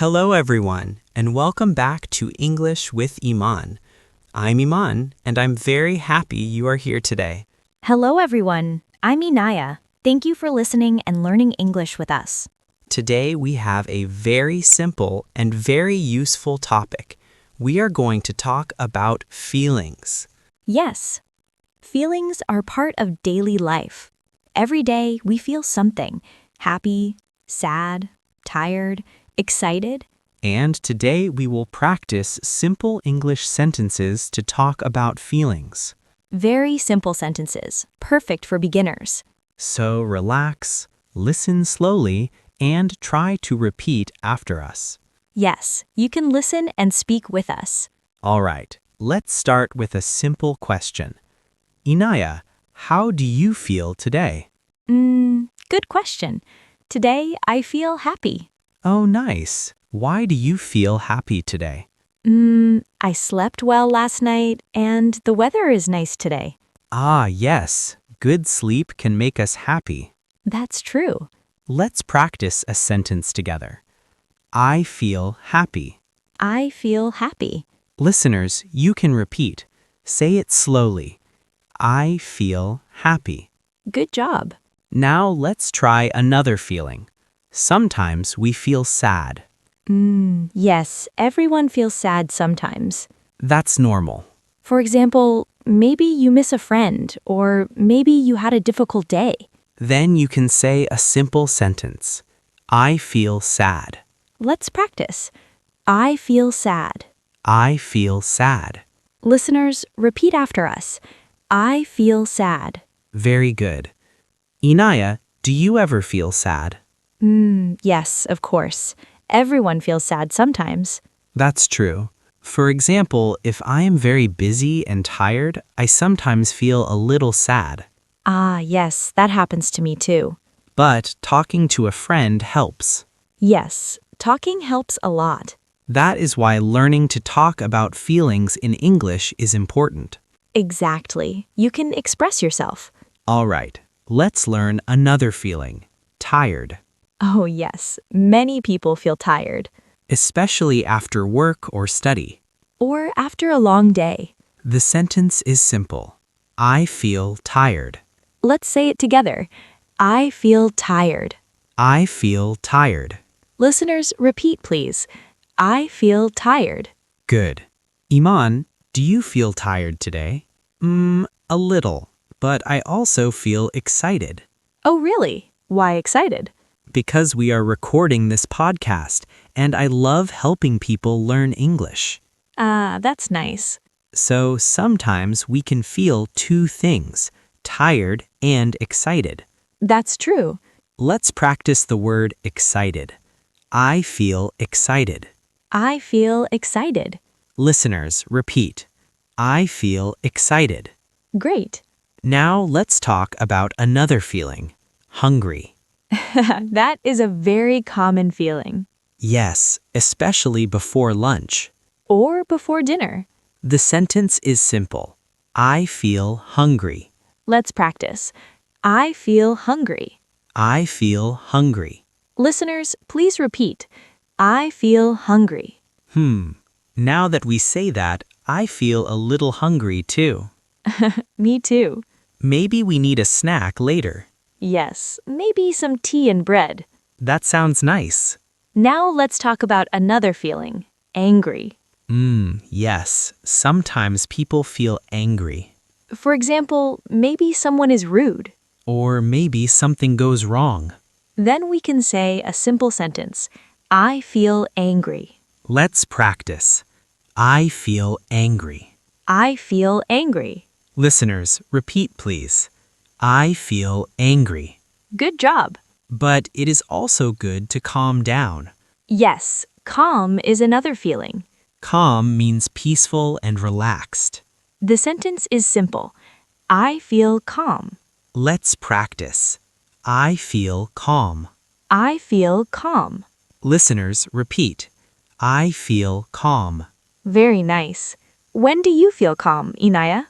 Hello, everyone, and welcome back to English with Iman. I'm Iman, and I'm very happy you are here today. Hello, everyone. I'm Inaya. Thank you for listening and learning English with us. Today, we have a very simple and very useful topic. We are going to talk about feelings. Yes, feelings are part of daily life. Every day, we feel something happy, sad, tired, excited. And today, we will practice simple English sentences to talk about feelings. Very simple sentences, perfect for beginners. So relax, listen slowly, and try to repeat after us. Yes, you can listen and speak with us. All right, let's start with a simple question. Inaya, how do you feel today? Good question. Today, I feel happy. Oh, nice. Why do you feel happy today? I slept well last night, and the weather is nice today. Ah, yes. Good sleep can make us happy. That's true. Let's practice a sentence together. I feel happy. I feel happy. Listeners, you can repeat. Say it slowly. I feel happy. Good job. Now let's try another feeling. Sometimes we feel sad. Yes, everyone feels sad sometimes. That's normal. For example, maybe you miss a friend, or maybe you had a difficult day. Then you can say a simple sentence. I feel sad. Let's practice. I feel sad. I feel sad. Listeners, repeat after us. I feel sad. Very good. Inaya, do you ever feel sad? Yes, of course. Everyone feels sad sometimes. That's true. For example, if I am very busy and tired, I sometimes feel a little sad. Ah, yes, that happens to me too. But talking to a friend helps. Yes, talking helps a lot. That is why learning to talk about feelings in English is important. Exactly. You can express yourself. All right, let's learn another feeling. Tired. Oh, yes. Many people feel tired. Especially after work or study. Or after a long day. The sentence is simple. I feel tired. Let's say it together. I feel tired. I feel tired. Listeners, repeat please. I feel tired. Good. Iman, do you feel tired today? A little, but I also feel excited. Oh, really? Why excited? Because we are recording this podcast, and I love helping people learn English. Ah, that's nice. So sometimes we can feel two things, tired and excited. That's true. Let's practice the word excited. I feel excited. I feel excited. Listeners, repeat. I feel excited. Great. Now let's talk about another feeling, hungry. That is a very common feeling. Yes, especially before lunch. Or before dinner. The sentence is simple. I feel hungry. Let's practice. I feel hungry. I feel hungry. Listeners, please repeat. I feel hungry. Now that we say that, I feel a little hungry too. Me too. Maybe we need a snack later. Yes, maybe some tea and bread. That sounds nice. Now let's talk about another feeling, angry. Yes. Sometimes people feel angry. For example, maybe someone is rude. Or maybe something goes wrong. Then we can say a simple sentence, I feel angry. Let's practice. I feel angry. I feel angry. Listeners, repeat please. I feel angry. Good job. But it is also good to calm down. Yes, calm is another feeling. Calm means peaceful and relaxed. The sentence is simple. I feel calm. Let's practice. I feel calm. I feel calm. Listeners, repeat. I feel calm. Very nice. When do you feel calm, Inaya?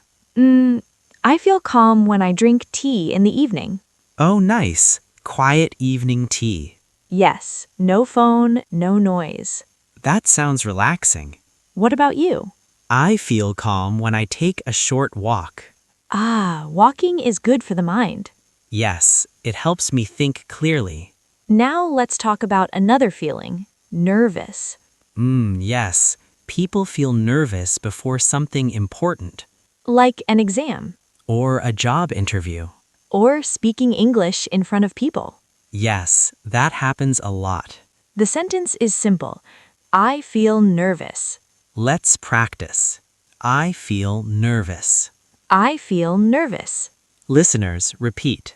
I feel calm when I drink tea in the evening. Oh, nice. Quiet evening tea. Yes, no phone, no noise. That sounds relaxing. What about you? I feel calm when I take a short walk. Ah, walking is good for the mind. Yes, it helps me think clearly. Now let's talk about another feeling, nervous. Yes. People feel nervous before something important, Like an exam, or a job interview. or speaking English in front of people. Yes, that happens a lot. The sentence is simple. I feel nervous. Let's practice. I feel nervous. I feel nervous. Listeners, repeat.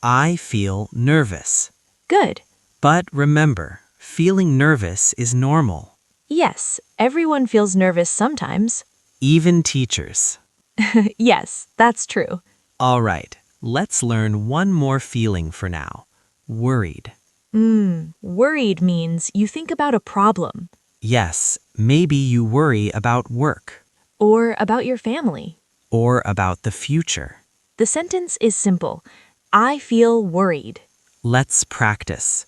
I feel nervous. Good. But remember, feeling nervous is normal. Yes, everyone feels nervous sometimes. Even teachers. Yes, that's true. All right, let's learn one more feeling for now. Worried. Worried means you think about a problem Yes, maybe you worry about work or about your family. or about the future. The sentence is simple. I feel worried. Let's practice.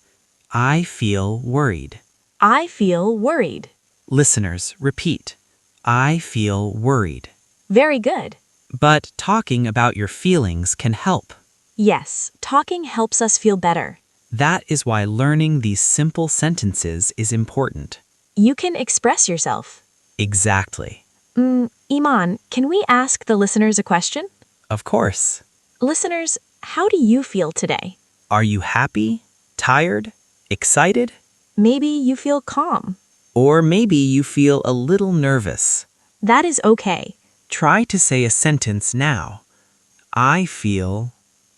I feel worried. I feel worried. Listeners, repeat. I feel worried. Very good. But talking about your feelings can help. Yes, talking helps us feel better. That is why learning these simple sentences is important. You can express yourself. Exactly. Iman, can we ask the listeners a question? Of course. Listeners, how do you feel today? Are you happy, tired, excited? Maybe you feel calm. Or maybe you feel a little nervous. That is okay. Try to say a sentence now. I feel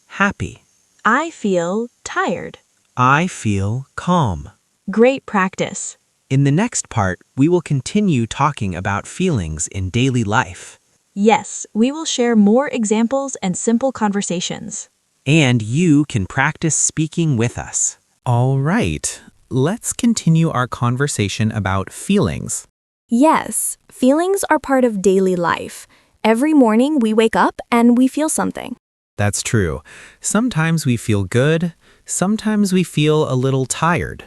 happy. I feel tired. I feel calm. Great practice. In the next part, we will continue talking about feelings in daily life. Yes, we will share more examples and simple conversations. And you can practice speaking with us. All right, let's continue our conversation about feelings. Yes, feelings are part of daily life. Every morning we wake up and we feel something. That's true. Sometimes we feel good, sometimes we feel a little tired.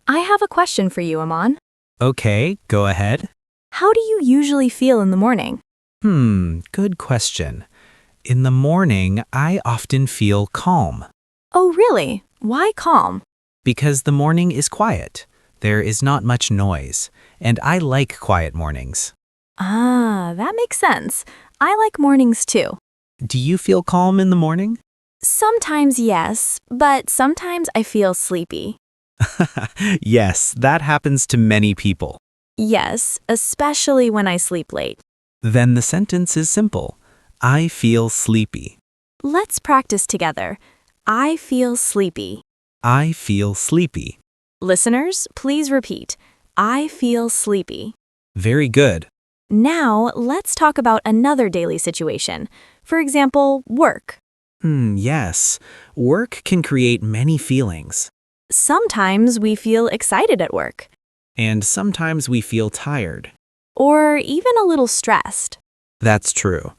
I have a question for you, Aman. Okay, go ahead. How do you usually feel in the morning? Good question. In the morning, I often feel calm Oh, really? Why calm? because the morning is quiet. There is not much noise, and I like quiet mornings. Ah, that makes sense. I like mornings too. Do you feel calm in the morning? Sometimes yes, but sometimes I feel sleepy. Yes, that happens to many people. Yes, especially when I sleep late. Then the sentence is simple. I feel sleepy. Let's practice together. I feel sleepy. I feel sleepy. Listeners, please repeat. I feel sleepy. Very good. Now, let's talk about another daily situation. For example, work. Yes. Work can create many feelings. Sometimes we feel excited at work, And sometimes we feel tired. or even a little stressed. That's true.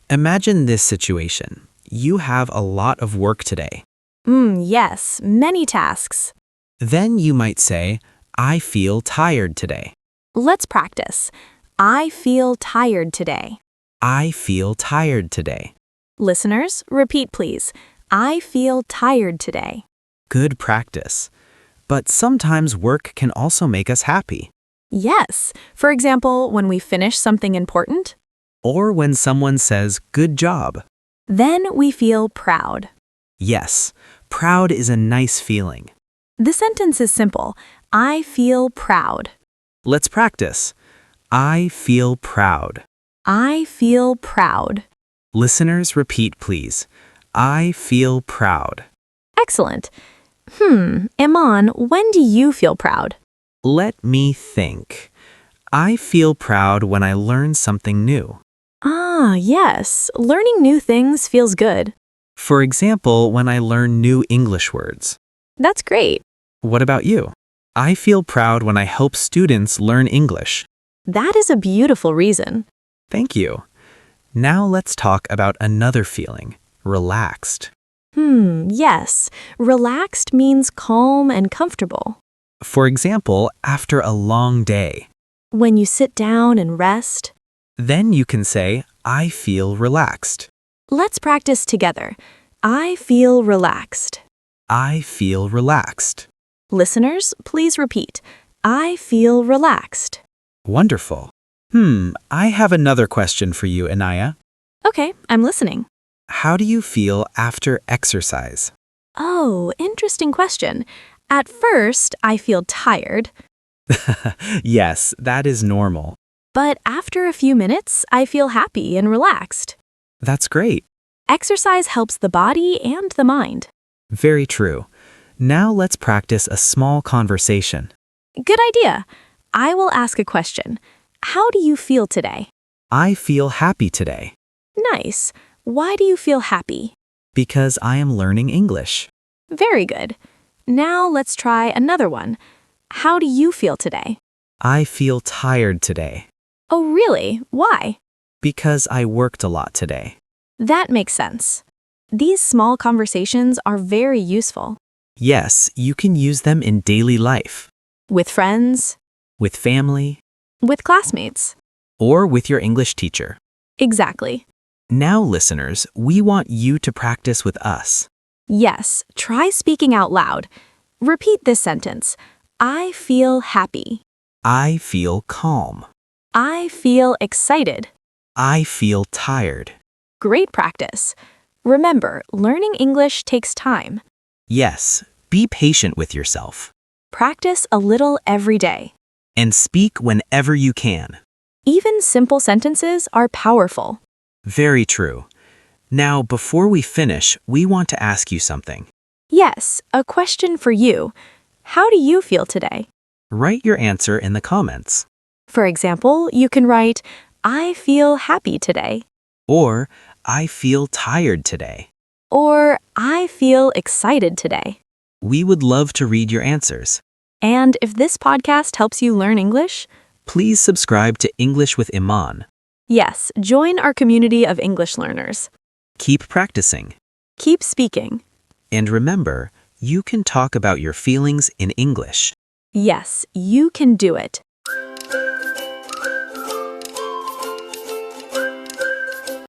Imagine this situation. You have a lot of work today. Yes, many tasks. Then you might say, I feel tired today. Let's practice. I feel tired today. I feel tired today. Listeners, repeat please. I feel tired today. Good practice. But sometimes work can also make us happy. Yes, for example, when we finish something important, Or when someone says, good job. then we feel proud. Yes, proud is a nice feeling. The sentence is simple. I feel proud. Let's practice. I feel proud. I feel proud. Listeners, repeat please. I feel proud. Excellent. Iman, when do you feel proud? Let me think. I feel proud when I learn something new. Ah, yes. Learning new things feels good. For example, when I learn new English words. That's great. What about you? I feel proud when I help students learn English. That is a beautiful reason. Thank you. Now let's talk about another feeling, relaxed. Yes. Relaxed means calm and comfortable. For example, after a long day. When you sit down and rest. Then you can say, I feel relaxed. Let's practice together. I feel relaxed. I feel relaxed. Listeners, please repeat. I feel relaxed. Wonderful. I have another question for you, Inaya. Okay, I'm listening. How do you feel after exercise? Oh, interesting question. At first, I feel tired, Yes, that is normal. but after a few minutes, I feel happy and relaxed. That's great. Exercise helps the body and the mind. Very true. Now let's practice a small conversation. Good idea. I will ask a question. How do you feel today? I feel happy today Nice. Why do you feel happy? because I am learning English. Very good. Now let's try another one. How do you feel today? I feel tired today Oh, really? Why? because I worked a lot today. That makes sense. These small conversations are very useful. Yes, you can use them in daily life, With friends, with family, with classmates. or with your English teacher. Exactly. Now, listeners, we want you to practice with us. Yes, try speaking out loud. Repeat this sentence. I feel happy. I feel calm. I feel excited. I feel tired. Great practice. Remember, learning English takes time. Yes, be patient with yourself Practice a little every day. and speak whenever you can. Even simple sentences are powerful. Very true. Now, before we finish, we want to ask you something. Yes, a question for you. How do you feel today? Write your answer in the comments. For example, you can write, I feel happy today. Or, I feel tired today. Or, I feel excited today. We would love to read your answers. And if this podcast helps you learn English, Please subscribe to English with Iman. yes, join our community of English learners. Keep practicing. Keep speaking. And remember, you can talk about your feelings in English. Yes, you can do it.